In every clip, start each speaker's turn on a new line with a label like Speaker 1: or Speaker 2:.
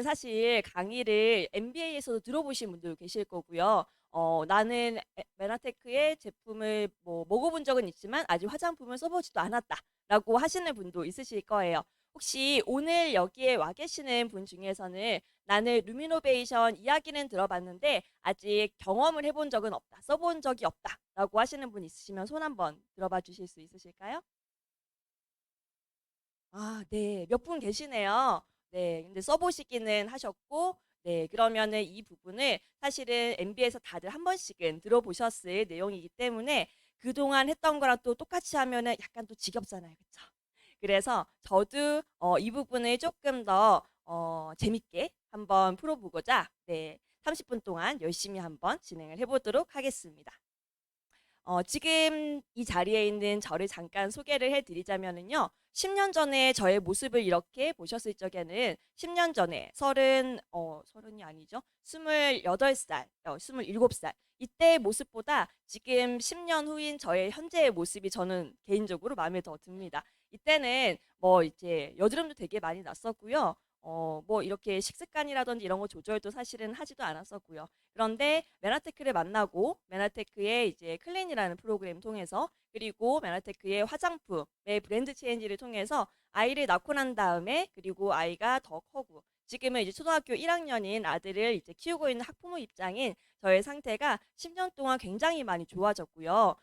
Speaker 1: 사실 강의를 MBA에서도 들어보신 분들 계실 거고요. 나는 메나테크의 제품을 뭐 먹어본 적은 있지만 아직 화장품을 써보지도 않았다라고 하시는 분도 있으실 거예요. 혹시 오늘 여기에 와 계시는 분 중에서는 나는 루미노베이션 이야기는 들어봤는데 아직 경험을 해본 적은 없다, 써본 적이 없다라고 하시는 분 있으시면 손 한번 들어봐 주실 수 있으실까요? 아, 네. 몇 분 계시네요. 네. 근데 써보시기는 하셨고, 네. 그러면은 이 부분을 사실은 MBA에서 다들 한 번씩은 들어보셨을 내용이기 때문에 그동안 했던 거랑 또 똑같이 하면은 약간 또 지겹잖아요. 그쵸? 그래서 저도 이 부분을 조금 더 재밌게 한번 풀어보고자, 네. 30분 동안 열심히 한번 진행을 해보도록 하겠습니다. 지금 이 자리에 있는 저를 잠깐 소개를 해드리자면은요. 10년 전에 저의 모습을 이렇게 보셨을 적에는 10년 전에 서른이 아니죠. 28살, 27살. 이때의 모습보다 지금 10년 후인 저의 현재의 모습이 저는 개인적으로 마음에 더 듭니다. 이때는 뭐 이제 여드름도 되게 많이 났었고요. 뭐 이렇게 식습관이라든지 이런 거 조절도 사실은 하지도 않았었고요. 그런데 메나테크를 만나고 메나테크의 이제 클린이라는 프로그램 통해서 그리고 메나테크의 화장품의 브랜드 체인지를 통해서 아이를 낳고 난 다음에 그리고 아이가 더 커고 지금은 이제 초등학교 1학년인 아들을 이제 키우고 있는 학부모 입장인 저의 상태가 10년 동안 굉장히 많이 좋아졌고요.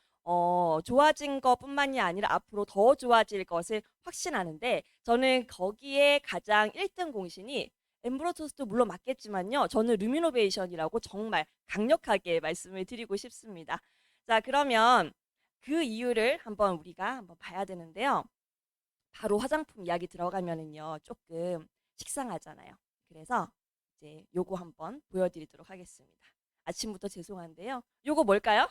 Speaker 1: 좋아진 것뿐만이 아니라 앞으로 더 좋아질 것을 확신하는데 저는 거기에 가장 1등 공신이 엠브로토스도 물론 맞겠지만요. 저는 루미노베이션이라고 정말 강력하게 말씀을 드리고 싶습니다. 자, 그러면 그 이유를 한번 우리가 한번 봐야 되는데요. 바로 화장품 이야기 들어가면은요. 조금 식상하잖아요. 그래서 이제 요거 한번 보여드리도록 하겠습니다. 아침부터 죄송한데요. 요거 뭘까요?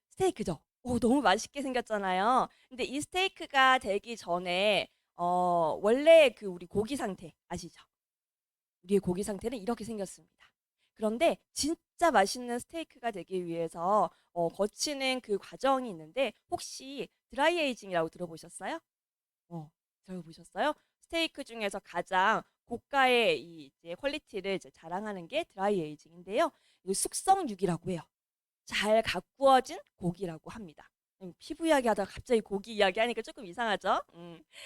Speaker 1: 스테이크죠. 오, 너무 맛있게 생겼잖아요. 근데 이 스테이크가 되기 전에 원래 그 우리 고기 상태 아시죠? 우리의 고기 상태는 이렇게 생겼습니다. 그런데 진짜 맛있는 스테이크가 되기 위해서 거치는 그 과정이 있는데 혹시 드라이 에이징이라고 들어보셨어요? 들어보셨어요? 스테이크 중에서 가장 고가의 이 이제 퀄리티를 이제 자랑하는 게 드라이 에이징인데요. 이거 숙성육이라고 해요. 잘 가꾸어진 고기라고 합니다. 피부 이야기하다가 갑자기 고기 이야기하니까 조금 이상하죠?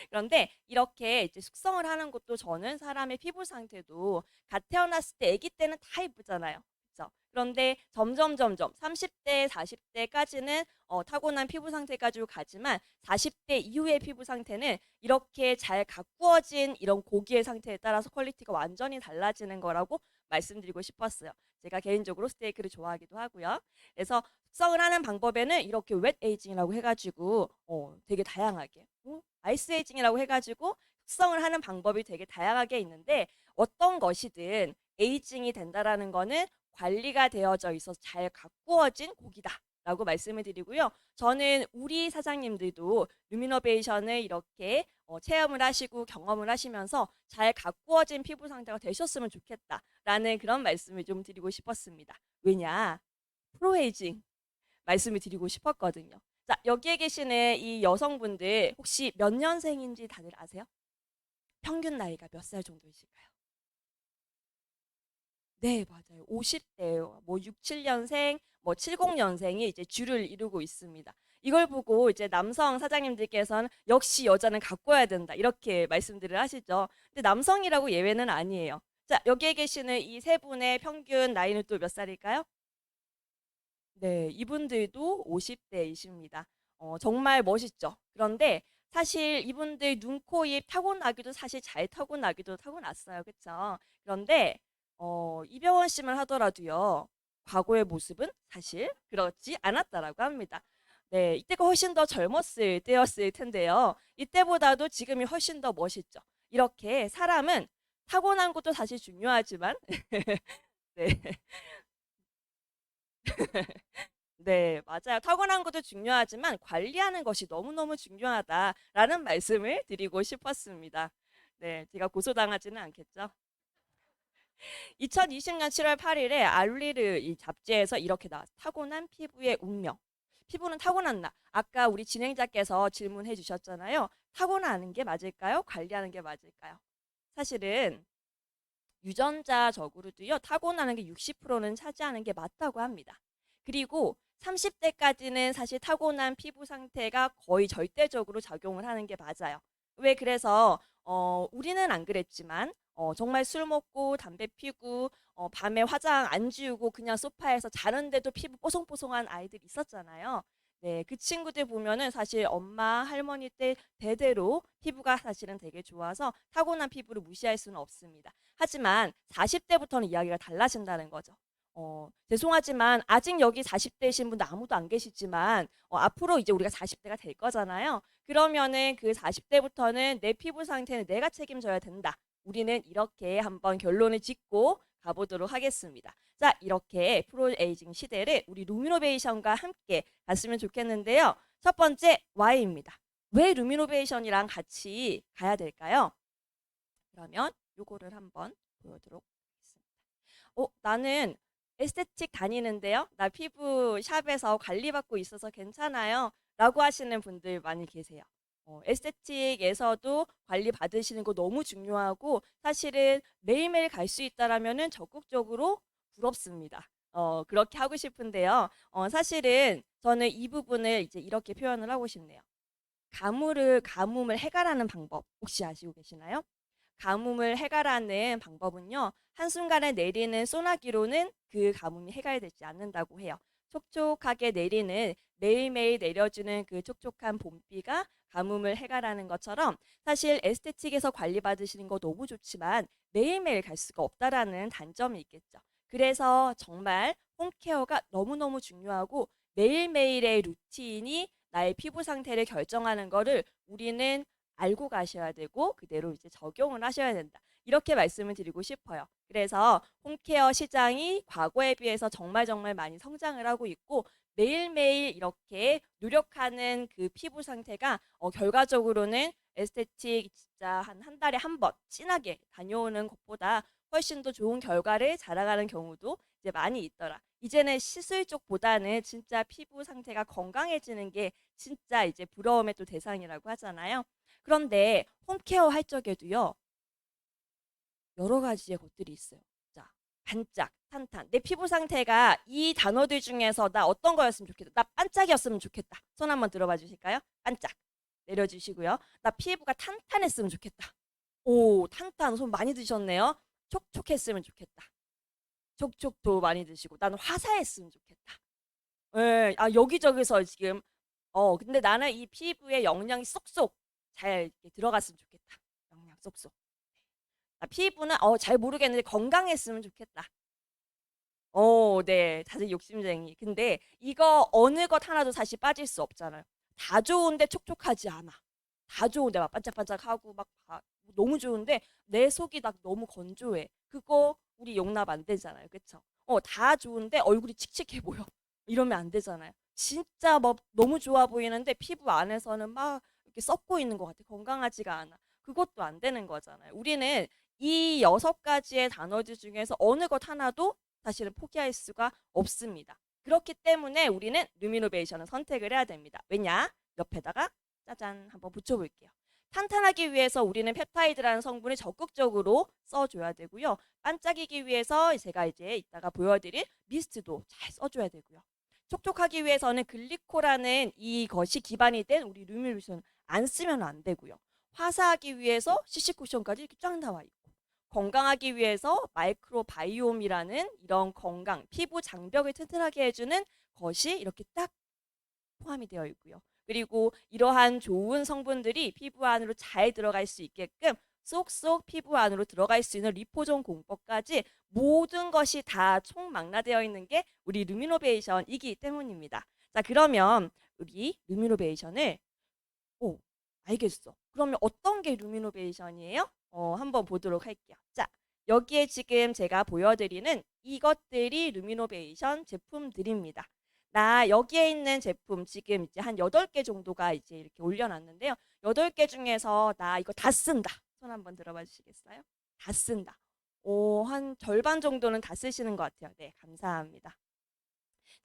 Speaker 1: 그런데 이렇게 이제 숙성을 하는 것도 저는 사람의 피부 상태도 갓 태어났을 때 아기 때는 다 예쁘잖아요. 그렇죠? 그런데 점점 30대, 40대까지는 타고난 피부 상태 가지고 가지만 40대 이후의 피부 상태는 이렇게 잘 가꾸어진 이런 고기의 상태에 따라서 퀄리티가 완전히 달라지는 거라고 말씀드리고 싶었어요. 제가 개인적으로 스테이크를 좋아하기도 하고요. 그래서 숙성을 하는 방법에는 이렇게 웻 에이징이라고 해가지고 되게 다양하게 아이스 에이징이라고 해가지고 숙성을 하는 방법이 되게 다양하게 있는데 어떤 것이든 에이징이 된다라는 거는 관리가 되어져 있어서 잘 가꾸어진 고기다. 라고 말씀을 드리고요. 저는 우리 사장님들도 루미노베이션을 이렇게 체험을 하시고 경험을 하시면서 잘 가꾸어진 피부 상태가 되셨으면 좋겠다라는 그런 말씀을 좀 드리고 싶었습니다. 왜냐? 프로에이징 말씀을 드리고 싶었거든요. 자, 여기에 계시는 이 여성분들 혹시 몇 년생인지 다들 아세요? 평균 나이가 몇 살 정도이실까요? 네, 맞아요. 50대예요. 뭐 6, 7년생, 뭐 70년생이 이제 주를 이루고 있습니다. 이걸 보고 이제 남성 사장님들께서는 역시 여자는 가꿔야 된다. 이렇게 말씀들을 하시죠. 근데 남성이라고 예외는 아니에요. 자, 여기에 계시는 이 세 분의 평균 나이는 또 몇 살일까요? 네, 이분들도 50대이십니다. 정말 멋있죠. 그런데 사실 이분들 눈, 코, 입 타고나기도 사실 잘 타고나기도 타고났어요. 그렇죠? 그런데 이병헌 씨만 하더라도요. 과거의 모습은 사실 그렇지 않았다라고 합니다. 네, 이때가 훨씬 더 젊었을 때였을 텐데요. 이때보다도 지금이 훨씬 더 멋있죠. 이렇게 사람은 타고난 것도 사실 중요하지만 네. 네, 맞아요. 타고난 것도 중요하지만 관리하는 것이 너무너무 중요하다라는 말씀을 드리고 싶었습니다. 네, 제가 고소당하지는 않겠죠? 2020년 7월 8일에 알리르 이 잡지에서 이렇게 나왔어요. 타고난 피부의 운명. 피부는 타고났나? 아까 우리 진행자께서 질문해 주셨잖아요. 타고나는 게 맞을까요? 관리하는 게 맞을까요? 사실은 유전자적으로도요, 타고나는 게 60%는 차지하는 게 맞다고 합니다. 그리고 30대까지는 사실 타고난 피부 상태가 거의 절대적으로 작용을 하는 게 맞아요. 왜 그래서 우리는 안 그랬지만 정말 술 먹고 담배 피고 밤에 화장 안 지우고 그냥 소파에서 자는데도 피부 뽀송뽀송한 아이들 있었잖아요. 네, 그 친구들 보면은 사실 엄마, 할머니 때 대대로 피부가 사실은 되게 좋아서 타고난 피부를 무시할 수는 없습니다. 하지만 40대부터는 이야기가 달라진다는 거죠. 죄송하지만 아직 여기 40대이신 분들 아무도 안 계시지만 앞으로 이제 우리가 40대가 될 거잖아요. 그러면은 그 40대부터는 내 피부 상태는 내가 책임져야 된다. 우리는 이렇게 한번 결론을 짓고 가보도록 하겠습니다. 자, 이렇게 프로에이징 시대를 우리 루미노베이션과 함께 갔으면 좋겠는데요. 첫 번째, Y입니다. 왜 루미노베이션이랑 같이 가야 될까요? 그러면 요거를 한번 보여드리도록 하겠습니다. 나는 에스테틱 다니는데요. 나 피부 샵에서 관리받고 있어서 괜찮아요. 라고 하시는 분들 많이 계세요. 에스테틱에서도 관리 받으시는 거 너무 중요하고 사실은 매일매일 갈 수 있다라면은 적극적으로 부럽습니다. 그렇게 하고 싶은데요. 사실은 저는 이 부분을 이제 이렇게 표현을 하고 싶네요. 가뭄을 해결하는 방법 혹시 아시고 계시나요? 가뭄을 해결하는 방법은요. 한순간에 내리는 소나기로는 그 가뭄이 해결되지 않는다고 해요. 촉촉하게 내리는 매일매일 내려주는 그 촉촉한 봄비가 가뭄을 해결하는 것처럼 사실 에스테틱에서 관리받으시는 거 너무 좋지만 매일매일 갈 수가 없다라는 단점이 있겠죠. 그래서 정말 홈케어가 너무너무 중요하고 매일매일의 루틴이 나의 피부 상태를 결정하는 거를 우리는 알고 가셔야 되고 그대로 이제 적용을 하셔야 된다. 이렇게 말씀을 드리고 싶어요. 그래서 홈케어 시장이 과거에 비해서 정말 정말 많이 성장을 하고 있고 매일매일 이렇게 노력하는 그 피부 상태가 결과적으로는 에스테틱 진짜 한 달에 한 번 진하게 다녀오는 것보다 훨씬 더 좋은 결과를 자랑하는 경우도 이제 많이 있더라. 이제는 시술 쪽보다는 진짜 피부 상태가 건강해지는 게 진짜 이제 부러움의 또 대상이라고 하잖아요. 그런데 홈케어 할 적에도요. 여러 가지의 것들이 있어요. 자, 반짝, 탄탄. 내 피부 상태가 이 단어들 중에서 나 어떤 거였으면 좋겠다. 나 반짝이었으면 좋겠다. 손 한번 들어봐 주실까요? 반짝. 내려주시고요. 나 피부가 탄탄했으면 좋겠다. 오, 탄탄. 손 많이 드셨네요. 촉촉했으면 좋겠다. 촉촉도 많이 드시고. 나는 화사했으면 좋겠다. 예, 여기저기서 지금 근데 나는 이 피부에 영양이 쏙쏙 잘 이렇게 들어갔으면 좋겠다. 영양 쏙쏙. 피부는 잘 모르겠는데 건강했으면 좋겠다. 네. 다들 욕심쟁이. 근데 이거 어느 것 하나도 사실 빠질 수 없잖아요. 다 좋은데 촉촉하지 않아. 다 좋은데 막 반짝반짝하고 막 너무 좋은데 내 속이 막 너무 건조해. 그거 우리 용납 안 되잖아요. 그쵸? 다 좋은데 얼굴이 칙칙해 보여. 이러면 안 되잖아요. 진짜 뭐 너무 좋아 보이는데 피부 안에서는 막 이렇게 썩고 있는 것 같아. 건강하지가 않아. 그것도 안 되는 거잖아요. 우리는 이 6가지의 단어들 중에서 어느 것 하나도 사실은 포기할 수가 없습니다. 그렇기 때문에 우리는 루미노베이션을 선택을 해야 됩니다. 왜냐? 옆에다가 짜잔 한번 붙여볼게요. 탄탄하기 위해서 우리는 펩타이드라는 성분을 적극적으로 써줘야 되고요. 반짝이기 위해서 제가 이제 이따가 보여드릴 미스트도 잘 써줘야 되고요. 촉촉하기 위해서는 글리코라는 이것이 기반이 된 우리 루미노베이션 안 쓰면 안 되고요. 화사하기 위해서 CC 쿠션까지 이렇게 쫙 나와 있고 건강하기 위해서 마이크로바이옴이라는 이런 건강, 피부 장벽을 튼튼하게 해주는 것이 이렇게 딱 포함이 되어 있고요. 그리고 이러한 좋은 성분들이 피부 안으로 잘 들어갈 수 있게끔 쏙쏙 피부 안으로 들어갈 수 있는 리포존 공법까지 모든 것이 다 총망라되어 있는 게 우리 루미노베이션이기 때문입니다. 자, 그러면 우리 루미노베이션을 알겠어. 그러면 어떤 게 루미노베이션이에요? 한번 보도록 할게요. 자, 여기에 지금 제가 보여드리는 이것들이 루미노베이션 제품들입니다. 나 여기에 있는 제품 지금 이제 한 8개 정도가 이제 이렇게 올려놨는데요. 8개 중에서 나 이거 다 쓴다. 손 한번 들어봐 주시겠어요? 다 쓴다. 한 절반 정도는 다 쓰시는 것 같아요. 네, 감사합니다.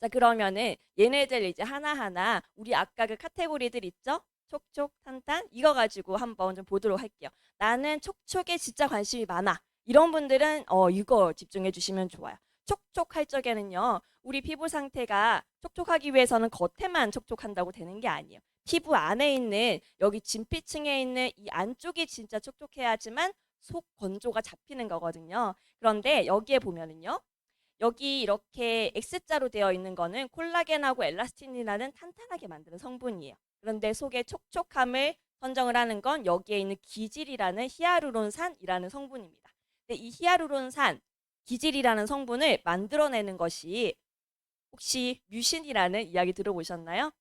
Speaker 1: 자, 그러면은 얘네들 이제 하나하나 우리 아까 그 카테고리들 있죠? 촉촉, 탄탄 이거 가지고 한번 좀 보도록 할게요. 나는 촉촉에 진짜 관심이 많아. 이런 분들은 이거 집중해 주시면 좋아요. 촉촉할 적에는요. 우리 피부 상태가 촉촉하기 위해서는 겉에만 촉촉한다고 되는 게 아니에요. 피부 안에 있는 여기 진피층에 있는 이 안쪽이 진짜 촉촉해야지만 속 건조가 잡히는 거거든요. 그런데 여기에 보면은요. 여기 이렇게 X자로 되어 있는 거는 콜라겐하고 엘라스틴이라는 탄탄하게 만드는 성분이에요. 그런데 속의 촉촉함을 선정을 하는 건 여기에 있는 기질이라는 히아루론산이라는 성분입니다. 근데 이 히아루론산, 기질이라는 성분을 만들어내는 것이 혹시 뮤신이라는 이야기 들어보셨나요?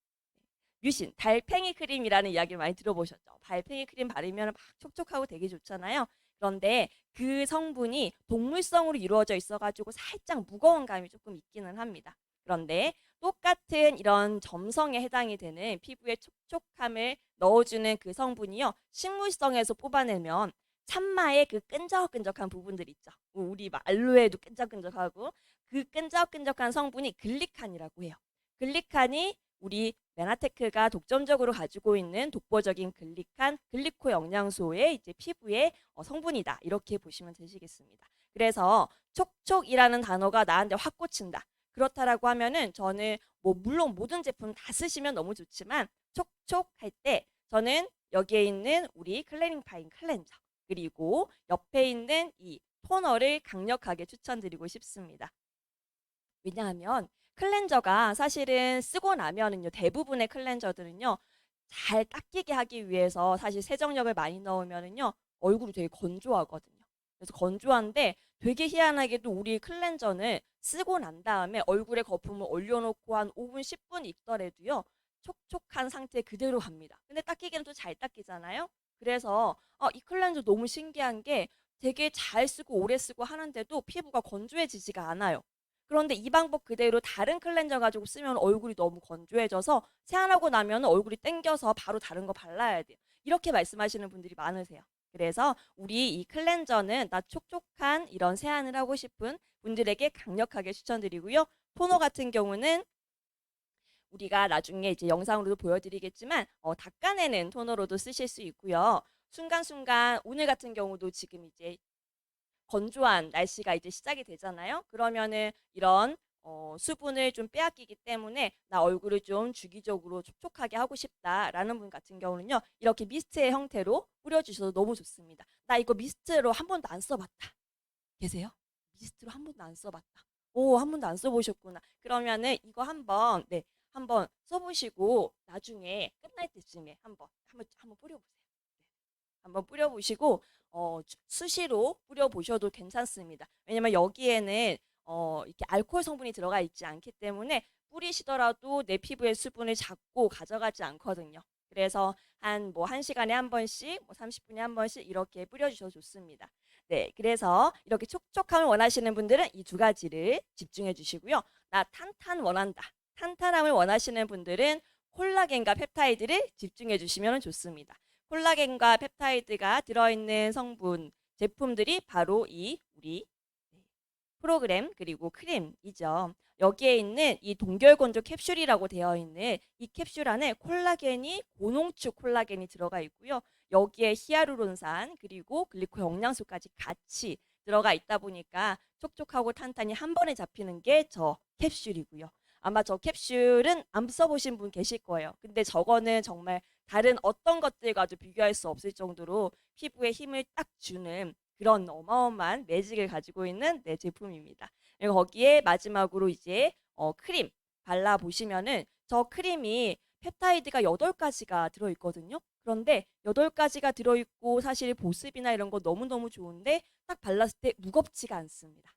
Speaker 1: 뮤신, 달팽이 크림이라는 이야기를 많이 들어보셨죠? 달팽이 크림 바르면 막 촉촉하고 되게 좋잖아요. 그런데 그 성분이 동물성으로 이루어져 있어가지고 살짝 무거운 감이 조금 있기는 합니다. 그런데 똑같은 이런 점성에 해당이 되는 피부에 촉촉함을 넣어주는 그 성분이요. 식물성에서 뽑아내면 참마의 그 끈적끈적한 부분들 있죠. 우리 막 알로에도 끈적끈적하고 그 끈적끈적한 성분이 글리칸이라고 해요. 글리칸이 우리 메나테크가 독점적으로 가지고 있는 독보적인 글리칸, 글리코 영양소의 이제 피부의 성분이다. 이렇게 보시면 되시겠습니다. 그래서 촉촉이라는 단어가 나한테 확 꽂힌다. 그렇다라고 하면은 저는 뭐 물론 모든 제품 다 쓰시면 너무 좋지만 촉촉할 때 저는 여기에 있는 우리 클레닝 파인 클렌저 그리고 옆에 있는 이 토너를 강력하게 추천드리고 싶습니다. 왜냐하면 클렌저가 사실은 쓰고 나면은요 대부분의 클렌저들은요 잘 닦이게 하기 위해서 사실 세정력을 많이 넣으면은요 얼굴이 되게 건조하거든요. 그래서 건조한데 되게 희한하게도 우리 클렌저는 쓰고 난 다음에 얼굴에 거품을 올려놓고 한 5분 10분 있더라도요 촉촉한 상태 그대로 갑니다. 근데 닦이기는 또 잘 닦이잖아요. 그래서 이 클렌저 너무 신기한 게 되게 잘 쓰고 오래 쓰고 하는데도 피부가 건조해지지가 않아요. 그런데 이 방법 그대로 다른 클렌저 가지고 쓰면 얼굴이 너무 건조해져서 세안하고 나면 얼굴이 땡겨서 바로 다른 거 발라야 돼요. 이렇게 말씀하시는 분들이 많으세요. 그래서 우리 이 클렌저는 나 촉촉한 이런 세안을 하고 싶은 분들에게 강력하게 추천드리고요. 토너 같은 경우는 우리가 나중에 이제 영상으로도 보여드리겠지만 닦아내는 토너로도 쓰실 수 있고요. 순간순간 오늘 같은 경우도 지금 이제 건조한 날씨가 이제 시작이 되잖아요. 그러면은 이런 수분을 좀 빼앗기기 때문에 나 얼굴을 좀 주기적으로 촉촉하게 하고 싶다라는 분 같은 경우는요. 이렇게 미스트의 형태로 뿌려주셔도 너무 좋습니다. 나 이거 미스트로 한 번도 안 써봤다. 계세요? 미스트로 한 번도 안 써봤다. 오, 한 번도 안 써보셨구나. 그러면은 이거 한번 네, 한번 써보시고 나중에 끝날 때쯤에 한번 뿌려보세요. 한번 뿌려보시고 수시로 뿌려보셔도 괜찮습니다. 왜냐면 여기에는 이렇게 알코올 성분이 들어가 있지 않기 때문에 뿌리시더라도 내 피부의 수분을 잡고 가져가지 않거든요. 그래서 한 뭐 1시간에 한 번씩, 뭐 30분에 한 번씩 이렇게 뿌려주셔도 좋습니다. 네, 그래서 이렇게 촉촉함을 원하시는 분들은 이 두 가지를 집중해 주시고요. 나 탄탄 원한다. 탄탄함을 원하시는 분들은 콜라겐과 펩타이드를 집중해 주시면 좋습니다. 콜라겐과 펩타이드가 들어있는 성분 제품들이 바로 이 우리 프로그램 그리고 크림이죠. 여기에 있는 이 동결건조 캡슐이라고 되어 있는 이 캡슐 안에 콜라겐이 고농축 콜라겐이 들어가 있고요. 여기에 히아루론산 그리고 글리코 영양소까지 같이 들어가 있다 보니까 촉촉하고 탄탄히 한 번에 잡히는 게 저 캡슐이고요. 아마 저 캡슐은 안 써보신 분 계실 거예요. 근데 저거는 정말 다른 어떤 것들과도 비교할 수 없을 정도로 피부에 힘을 딱 주는 그런 어마어마한 매직을 가지고 있는 내 제품입니다. 그리고 거기에 마지막으로 이제 크림 발라 보시면은 저 크림이 펩타이드가 8가지가 들어있거든요. 그런데 8가지가 들어있고 사실 보습이나 이런 거 너무너무 좋은데 딱 발랐을 때 무겁지가 않습니다.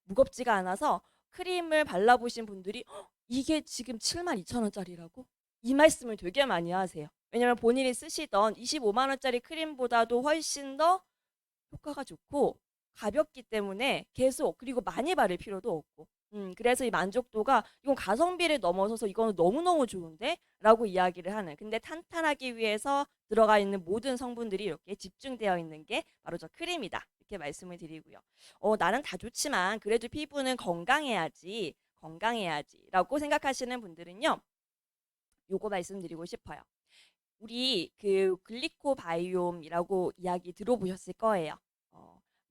Speaker 1: 무겁지가 않아서 크림을 발라보신 분들이 이게 지금 72,000원짜리라고? 이 말씀을 되게 많이 하세요. 왜냐면 본인이 쓰시던 25만 원짜리 크림보다도 훨씬 더 효과가 좋고 가볍기 때문에 계속 그리고 많이 바를 필요도 없고 그래서 이 만족도가 이건 가성비를 넘어서서 이거는 너무너무 좋은데? 라고 이야기를 하는 근데 탄탄하기 위해서 들어가 있는 모든 성분들이 이렇게 집중되어 있는 게 바로 저 크림이다 이렇게 말씀을 드리고요. 나는 다 좋지만 그래도 피부는 건강해야지 라고 생각하시는 분들은요 요거 말씀드리고 싶어요. 우리 그 글리코바이옴이라고 이야기 들어보셨을 거예요.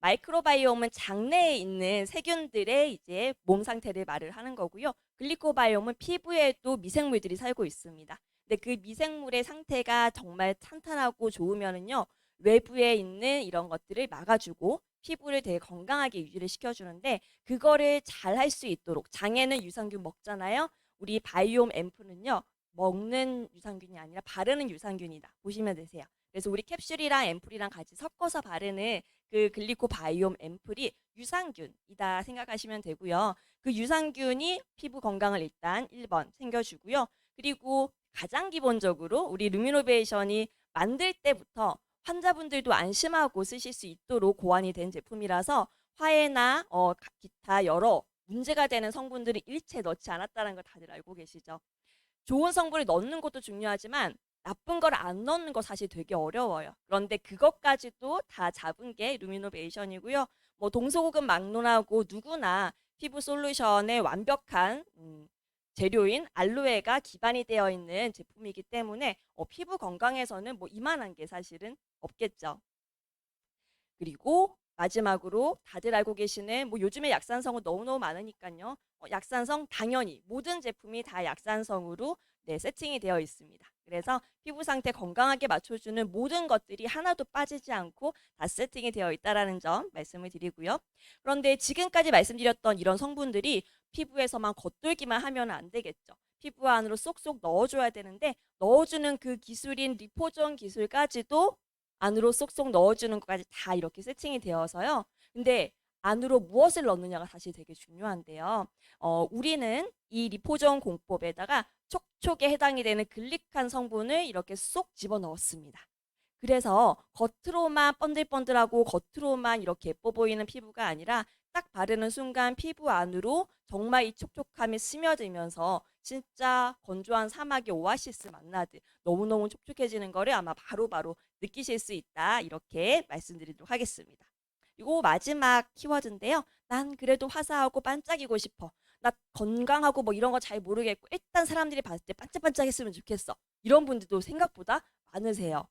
Speaker 1: 마이크로바이옴은 장내에 있는 세균들의 이제 몸 상태를 말을 하는 거고요. 글리코바이옴은 피부에도 미생물들이 살고 있습니다. 근데 그 미생물의 상태가 정말 탄탄하고 좋으면은요, 외부에 있는 이런 것들을 막아주고 피부를 되게 건강하게 유지를 시켜주는데, 그거를 잘 할 수 있도록, 장에는 유산균 먹잖아요. 우리 바이옴 앰플은요, 먹는 유산균이 아니라 바르는 유산균이다 보시면 되세요. 그래서 우리 캡슐이랑 앰플이랑 같이 섞어서 바르는 그 글리코바이옴 앰플이 유산균이다 생각하시면 되고요. 그 유산균이 피부 건강을 일단 1번 챙겨주고요. 그리고 가장 기본적으로 우리 루미노베이션이 만들 때부터 환자분들도 안심하고 쓰실 수 있도록 고안이 된 제품이라서 화해나 기타 여러 문제가 되는 성분들을 일체 넣지 않았다는 걸 다들 알고 계시죠? 좋은 성분을 넣는 것도 중요하지만 나쁜 걸 안 넣는 거 사실 되게 어려워요. 그런데 그것까지도 다 잡은 게 루미노베이션이고요. 뭐 동서고금 막론하고 누구나 피부 솔루션의 완벽한 재료인 알로에가 기반이 되어 있는 제품이기 때문에 피부 건강에서는 뭐 이만한 게 사실은 없겠죠. 그리고 마지막으로 다들 알고 계시는 뭐 요즘에 약산성은 너무너무 많으니까요. 약산성 당연히 모든 제품이 다 약산성으로 세팅이 되어 있습니다. 그래서 피부 상태 건강하게 맞춰주는 모든 것들이 하나도 빠지지 않고 다 세팅이 되어 있다는 점 말씀을 드리고요. 그런데 지금까지 말씀드렸던 이런 성분들이 피부에서만 겉돌기만 하면 안 되겠죠. 피부 안으로 쏙쏙 넣어줘야 되는데 넣어주는 그 기술인 리포존 기술까지도 안으로 쏙쏙 넣어주는 것까지 다 이렇게 세팅이 되어서요. 근데 안으로 무엇을 넣느냐가 사실 되게 중요한데요. 우리는 이 리포존 공법에다가 촉촉에 해당이 되는 글리칸 성분을 이렇게 쏙 집어넣었습니다. 그래서 겉으로만 번들번들하고 겉으로만 이렇게 예뻐 보이는 피부가 아니라 딱 바르는 순간 피부 안으로 정말 이 촉촉함이 스며들면서 진짜 건조한 사막의 오아시스 만나듯 너무너무 촉촉해지는 거를 아마 바로바로 느끼실 수 있다. 이렇게 말씀드리도록 하겠습니다. 그리고 마지막 키워드인데요. 난 그래도 화사하고 반짝이고 싶어. 나 건강하고 뭐 이런 거 잘 모르겠고 일단 사람들이 봤을 때 반짝반짝했으면 좋겠어. 이런 분들도 생각보다 많으세요.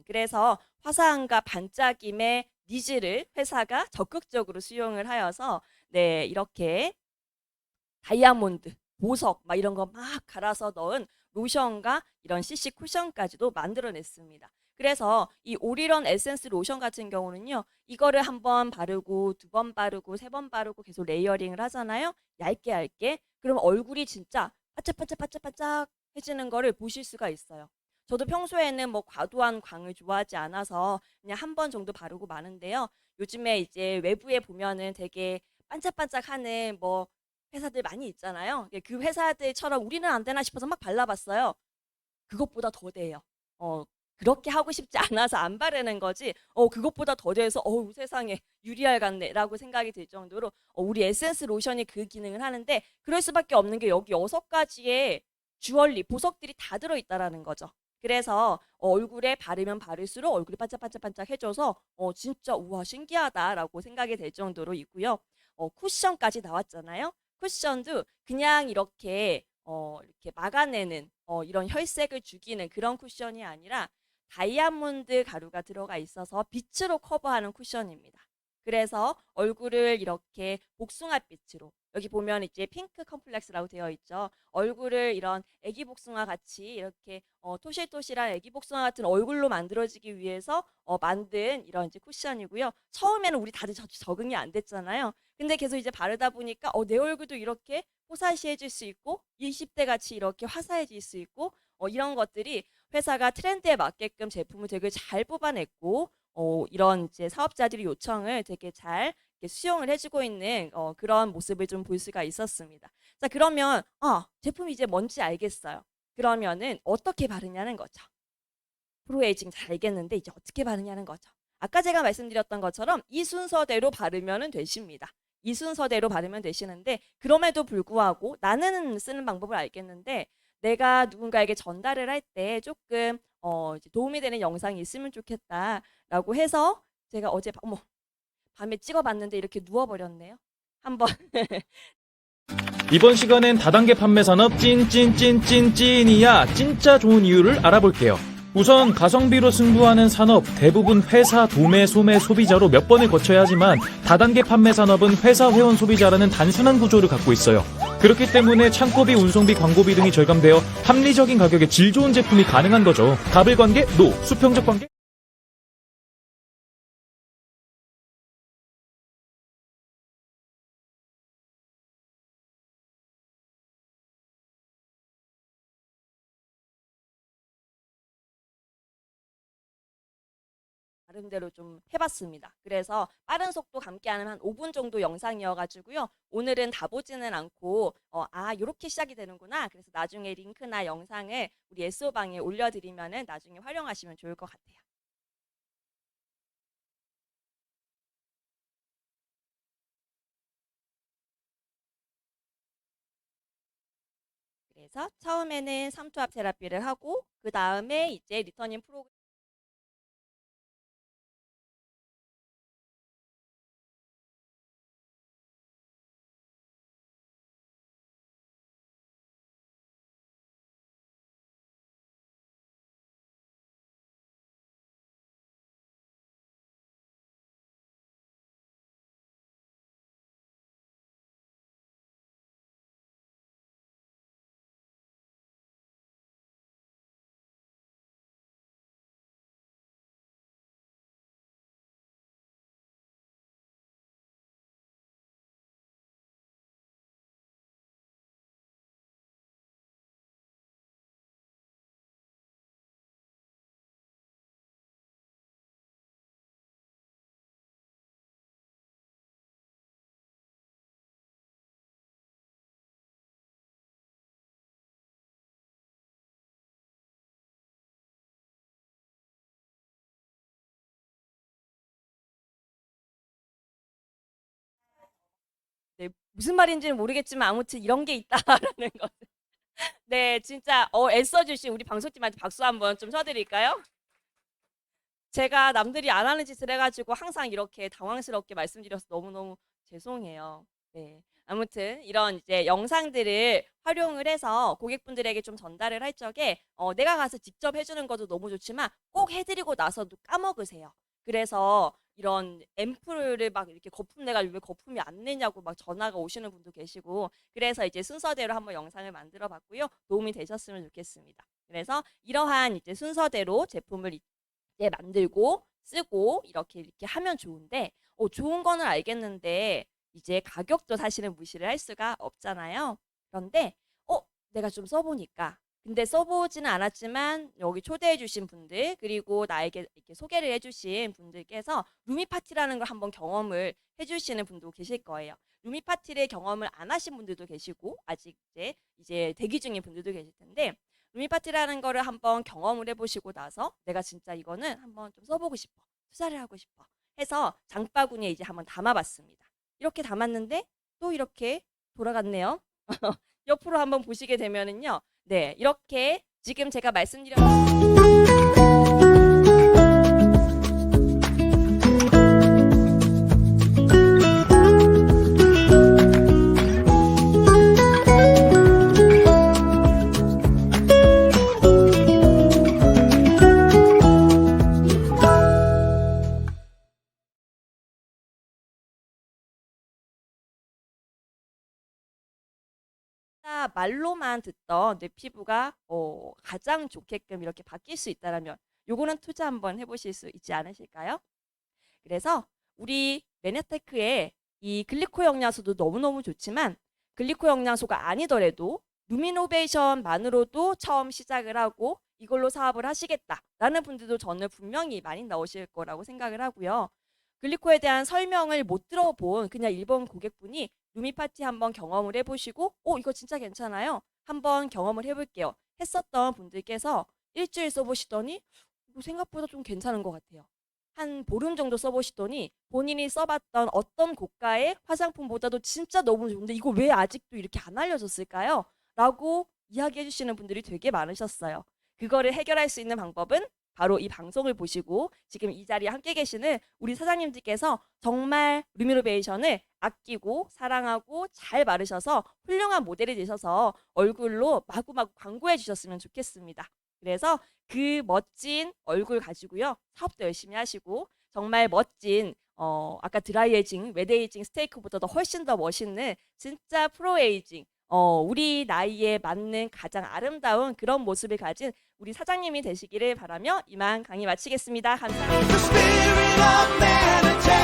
Speaker 1: 그래서 화사함과 반짝임의 니즈를 회사가 적극적으로 수용을 하여서 이렇게 다이아몬드, 보석 막 이런 거 막 갈아서 넣은 로션과 이런 CC 쿠션까지도 만들어냈습니다. 그래서 이 오리런 에센스 로션 같은 경우는요. 이거를 한 번 바르고 두 번 바르고 세 번 바르고 계속 레이어링을 하잖아요. 얇게 얇게. 그럼 얼굴이 진짜 반짝반짝반짝반짝 해지는 거를 보실 수가 있어요. 저도 평소에는 뭐 과도한 광을 좋아하지 않아서 그냥 한 번 정도 바르고 마는데요. 요즘에 이제 외부에 보면은 되게 반짝반짝하는 뭐 회사들 많이 있잖아요. 그 회사들처럼 우리는 안 되나 싶어서 막 발라봤어요. 그것보다 더 돼요. 그렇게 하고 싶지 않아서 안 바르는 거지. 그것보다 더 돼서 세상에 유리알 같네라고 생각이 들 정도로 우리 에센스 로션이 그 기능을 하는데 그럴 수밖에 없는 게 여기 6가지의 주얼리 보석들이 다 들어있다라는 거죠. 그래서 얼굴에 바르면 바를수록 얼굴이 반짝반짝반짝 해져서 진짜 우와 신기하다라고 생각이 될 정도로 있고요. 쿠션까지 나왔잖아요. 쿠션도 그냥 이렇게 막아내는 이런 혈색을 죽이는 그런 쿠션이 아니라 다이아몬드 가루가 들어가 있어서 빛으로 커버하는 쿠션입니다. 그래서 얼굴을 이렇게 복숭아빛으로 여기 보면 이제 핑크 컴플렉스라고 되어 있죠. 얼굴을 이런 애기 복숭아 같이 이렇게 토실토실한 애기 복숭아 같은 얼굴로 만들어지기 위해서 만든 이런 이제 쿠션이고요. 처음에는 우리 다들 적응이 안 됐잖아요. 근데 계속 이제 바르다 보니까 내 얼굴도 이렇게 호사시해질 수 있고 20대 같이 이렇게 화사해질 수 있고 이런 것들이 회사가 트렌드에 맞게끔 제품을 되게 잘 뽑아냈고 이런 이제 사업자들이 요청을 되게 잘 수용을 해주고 있는 그런 모습을 좀 볼 수가 있었습니다. 자, 그러면 제품이 이제 뭔지 알겠어요. 그러면은 어떻게 바르냐는 거죠. 프로에이징 잘 알겠는데 이제 어떻게 바르냐는 거죠. 아까 제가 말씀드렸던 것처럼 이 순서대로 바르면 되십니다. 이 순서대로 바르면 되시는데 그럼에도 불구하고 나는 쓰는 방법을 알겠는데 내가 누군가에게 전달을 할 때 조금 이제 도움이 되는 영상이 있으면 좋겠다라고 해서 제가 어제 밤에 찍어봤는데 이렇게 누워버렸네요. 한번
Speaker 2: 이번 시간엔 다단계 판매 산업 찐찐찐찐찐이야 진짜 좋은 이유를 알아볼게요. 우선 가성비로 승부하는 산업, 대부분 회사, 도매, 소매, 소비자로 몇 번을 거쳐야 하지만 다단계 판매 산업은 회사, 회원, 소비자라는 단순한 구조를 갖고 있어요. 그렇기 때문에 창고비, 운송비, 광고비 등이 절감되어 합리적인 가격에 질 좋은 제품이 가능한 거죠. 가불 관계? 노. 수평적 관계?
Speaker 1: 나름대로 좀 해봤습니다. 그래서 빠른 속도 감기하는 한 5분 정도 영상이어가지고요. 오늘은 다 보지는 않고 이렇게 시작이 되는구나. 그래서 나중에 링크나 영상을 우리 SO방에 올려드리면은 나중에 활용하시면 좋을 것 같아요. 그래서 처음에는 삼투압 테라피를 하고 그 다음에 이제 리터닝 프로그램 네, 무슨 말인지는 모르겠지만 아무튼 이런 게 있다라는 거. 네, 진짜 애써주신 우리 방송팀한테 박수 한번 좀 쳐드릴까요? 제가 남들이 안 하는 짓을 해가지고 항상 이렇게 당황스럽게 말씀드려서 너무너무 죄송해요. 네. 아무튼 이런 이제 영상들을 활용을 해서 고객분들에게 좀 전달을 할 적에 내가 가서 직접 해주는 것도 너무 좋지만 꼭 해드리고 나서도 까먹으세요. 그래서 이런 앰플을 막 이렇게 거품 내가 왜 거품이 안 내냐고 막 전화가 오시는 분도 계시고 그래서 이제 순서대로 한번 영상을 만들어 봤고요. 도움이 되셨으면 좋겠습니다. 그래서 이러한 이제 순서대로 제품을 이제 만들고 쓰고 이렇게 하면 좋은데 좋은 거는 알겠는데 이제 가격도 사실은 무시를 할 수가 없잖아요. 그런데 내가 좀 써보니까 근데 써보지는 않았지만 여기 초대해 주신 분들 그리고 나에게 이렇게 소개를 해주신 분들께서 루미 파티라는 걸 한번 경험을 해주시는 분도 계실 거예요. 루미 파티를 경험을 안 하신 분들도 계시고 아직 이제 대기 중인 분들도 계실 텐데 루미 파티라는 거를 한번 경험을 해보시고 나서 내가 진짜 이거는 한번 좀 써보고 싶어. 투자를 하고 싶어. 해서 장바구니에 이제 한번 담아봤습니다. 이렇게 담았는데 또 이렇게 돌아갔네요. 옆으로 한번 보시게 되면은요. 네, 이렇게 지금 제가 말씀드린 말로만 듣던 내 피부가 가장 좋게끔 이렇게 바뀔 수 있다면 요거는 투자 한번 해보실 수 있지 않으실까요? 그래서 우리 메네테크의 이 글리코 영양소도 너무너무 좋지만 글리코 영양소가 아니더라도 루미노베이션만으로도 처음 시작을 하고 이걸로 사업을 하시겠다라는 분들도 저는 분명히 많이 나오실 거라고 생각을 하고요. 글리코에 대한 설명을 못 들어본 그냥 일본 고객분이 루미파티 한번 경험을 해보시고 이거 진짜 괜찮아요. 한번 경험을 해볼게요. 했었던 분들께서 일주일 써보시더니 생각보다 좀 괜찮은 것 같아요. 한 보름 정도 써보시더니 본인이 써봤던 어떤 고가의 화장품보다도 진짜 너무 좋은데 이거 왜 아직도 이렇게 안 알려졌을까요? 라고 이야기해 주시는 분들이 되게 많으셨어요. 그거를 해결할 수 있는 방법은 바로 이 방송을 보시고 지금 이 자리에 함께 계시는 우리 사장님들께서 정말 루미노베이션을 아끼고 사랑하고 잘 바르셔서 훌륭한 모델이 되셔서 얼굴로 마구마구 광고해 주셨으면 좋겠습니다. 그래서 그 멋진 얼굴 가지고요. 사업도 열심히 하시고 정말 멋진 아까 드라이에이징, 웨데이징 스테이크보다도 훨씬 더 멋있는 진짜 프로에이징 우리 나이에 맞는 가장 아름다운 그런 모습을 가진 우리 사장님이 되시기를 바라며 이만 강의 마치겠습니다. 감사합니다.
Speaker 3: The spirit of man